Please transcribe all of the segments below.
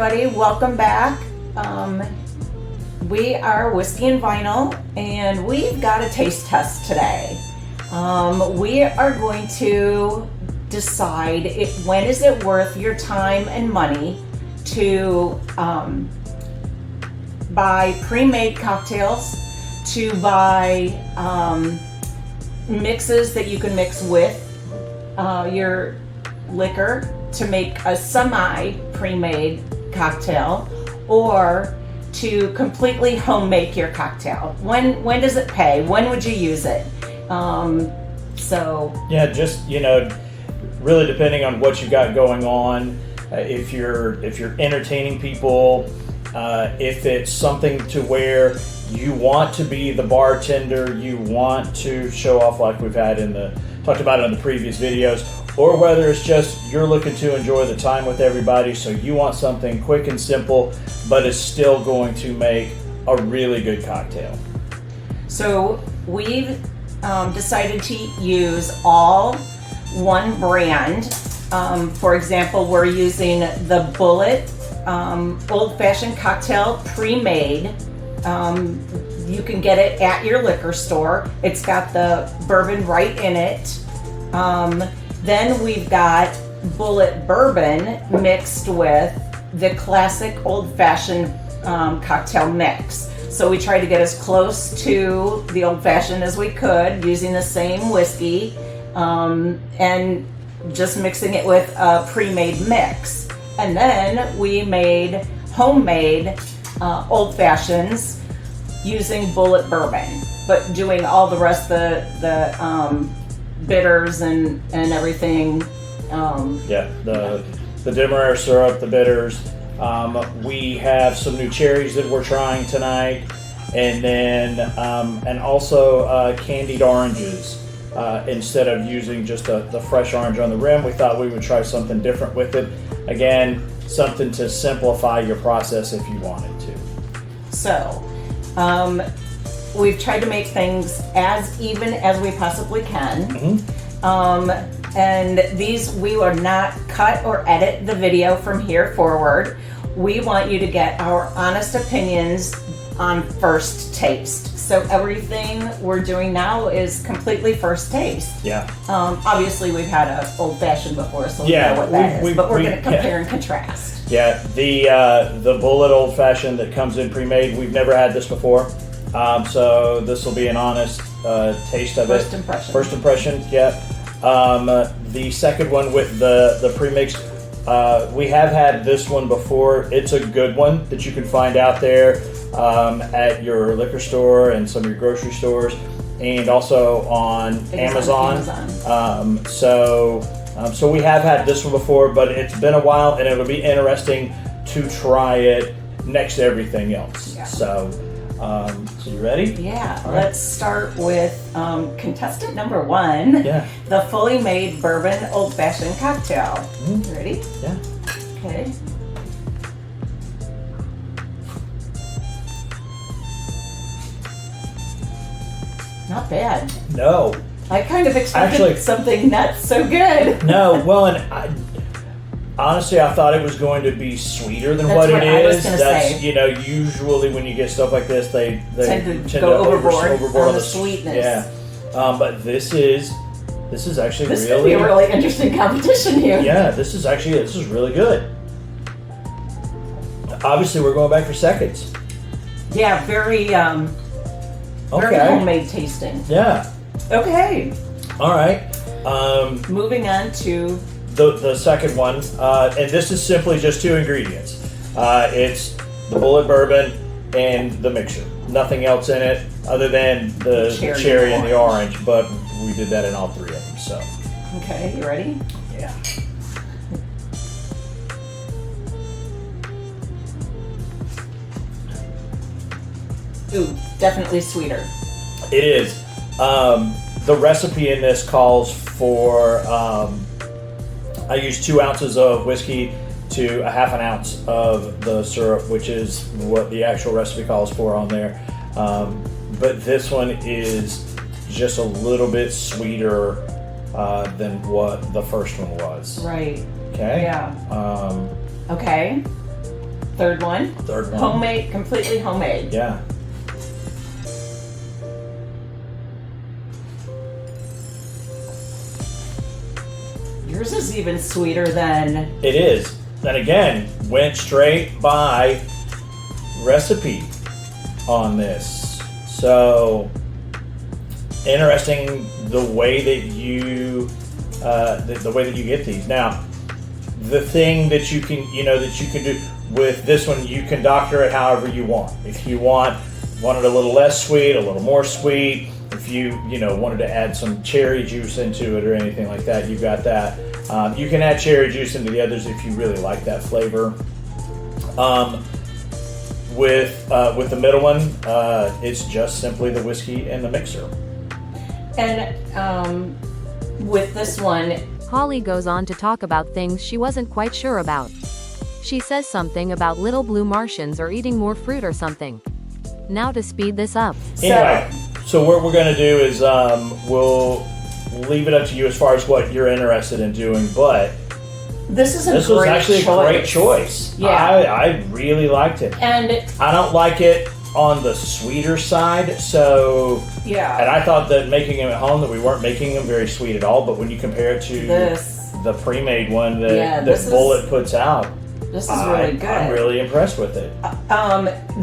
everybody, welcome back. We are Whiskey and Vinyl, and we've got a taste test today. We are going to decide when is it worth your time and money to buy pre-made cocktails, to buy mixes that you can mix with your liquor to make a semi pre-made cocktail, or to completely home make your cocktail. When does it pay? When would you use it? Yeah, just really depending on what you got going on. If you're entertaining people, if it's something to where you want to be the bartender, you want to show off like we've had talked about it in the previous videos, or whether it's just you're looking to enjoy the time with everybody, so you want something quick and simple, but it's still going to make a really good cocktail. So we've decided to use all one brand. For example, we're using the Bulleit old-fashioned cocktail pre-made. You can get it at your liquor store. It's got the bourbon right in it. Then we've got Bulleit bourbon mixed with the classic old-fashioned cocktail mix. So we tried to get as close to the old-fashioned as we could using the same whiskey, and just mixing it with a pre-made mix. And then we made homemade old-fashions using Bulleit bourbon, but doing all the rest of the bitters and everything. The Demerara syrup, the bitters. We have some new cherries that we're trying tonight, and then and also candied oranges. Instead of using just the fresh orange on the rim, we thought we would try something different with it. Again, something to simplify your process if you wanted to. So, we've tried to make things as even as we possibly can. Mm-hmm. And these, we will not cut or edit the video from here forward. We want you to get our honest opinions on first taste. So everything we're doing now is completely first taste. Yeah. Obviously, we've had an old-fashioned before, so we know what that is. But we're going to compare and contrast. Yeah, the Bulleit Old Fashioned that comes in pre-made, we've never had this before. So this will be an honest taste of First it. impression. First impression, yeah. The second one with the pre-mix, we have had this one before. It's a good one that you can find out there at your liquor store and some of your grocery stores, and also on Amazon. So we have had this one before, but it's been a while, and it'll be interesting to try it next to everything else. Yeah. So you ready? Yeah, All right. Let's start with contestant number 1. Yeah. The fully made bourbon old-fashioned cocktail. Mm-hmm. You ready? Yeah. Okay. Not bad. No. I kind of expected Actually- something not so good. No. Well, and honestly, I thought it was going to be sweeter than That's what what it I was is. gonna That's say. Usually when you get stuff like this, they Tend to go overboard on the s- sweetness. Yeah. But this is actually This could really be a really interesting competition here. yeah. This is really good. Obviously, we're going back for seconds. Yeah, very Okay. homemade tasting. Yeah. Okay, All right. moving on to The second one, and this is simply just 2 ingredients. It's the Bulleit bourbon and the mixture. Nothing else in it other than the cherry and the orange, but we did that in all 3 of them. So, okay, you ready? yeah. Ooh, definitely sweeter. It is. The recipe in this calls for, I use 2 ounces of whiskey to a half an ounce of the syrup, which is what the actual recipe calls for on there. But this one is just a little bit sweeter than what the first one was. Right. Okay. Yeah. Okay. Third one. Third one. Homemade, completely homemade. Yeah. Yours is even sweeter than. It is. And again, went straight by recipe on this. So interesting the way that you the way that you get these. Now, the thing that you can do with this one, you can doctor it however you want. If you want it a little less sweet, a little more sweet. If you wanted to add some cherry juice into it or anything like that, you've got that. You can add cherry juice into the others if you really like that flavor. With the middle one, it's just simply the whiskey and the mixer. And with this one, Holly goes on to talk about things she wasn't quite sure about. She says something about little blue Martians or eating more fruit or something. Now to speed this up. Anyway, so what we're going to do is we'll leave it up to you as far as what you're interested in doing, but this is this was actually a great choice. Yeah. I really liked it. And I don't like it on the sweeter side, so yeah. and I thought that making them at home, that we weren't making them very sweet at all, but when you compare it to This. the pre-made one that, Yeah, that this is- Bullet puts out, This is really good. I'm really impressed with it.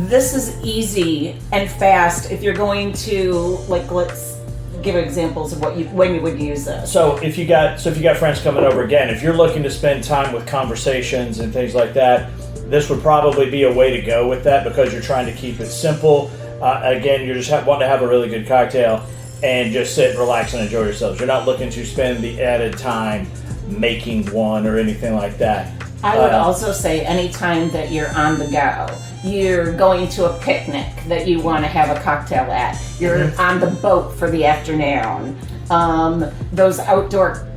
This is easy and fast if you're going to, like, let's give examples of when you would use this. So if you got friends coming over, again, if you're looking to spend time with conversations and things like that, this would probably be a way to go with that, because you're trying to keep it simple. Again, you're just wanting to have a really good cocktail and just sit, relax, and enjoy yourselves. You're not looking to spend the added time making one or anything like that. I would also say anytime that you're on the go, you're going to a picnic that you want to have a cocktail at, you're on the boat for the afternoon, those outdoor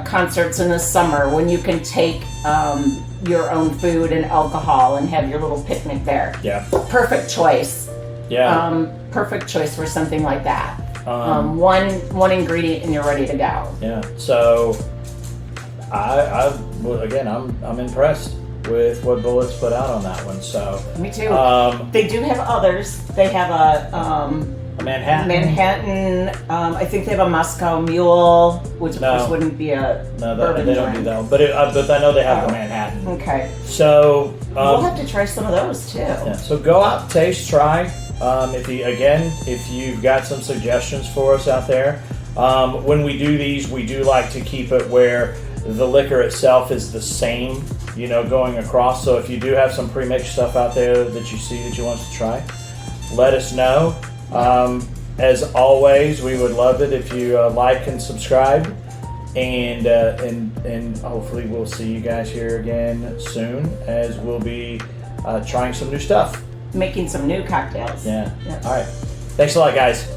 concerts in the summer when you can take your own food and alcohol and have your little picnic there. Yeah. Perfect choice. Yeah. Perfect choice for something like that. One ingredient and you're ready to go. Yeah. So I'm impressed with what Bullet's put out on that one. So Me too. they They do have others. They have a Manhattan. I think they have a Moscow Mule, which of course wouldn't be a No, bourbon they don't drink. do that one. But I know they have the Manhattan. Okay. So We'll have to try some of those too. yeah, so go out, taste, try. If you've got some suggestions for us out there, when we do these, we do like to keep it where the liquor itself is the same, going across. So if you do have some pre-mixed stuff out there that you see that you want us to try, let us know. As always, we would love it if you like and subscribe, and hopefully we'll see you guys here again soon, as we'll be trying some new stuff. Making some new cocktails. Yeah. Yeah. All right. Thanks a lot, guys.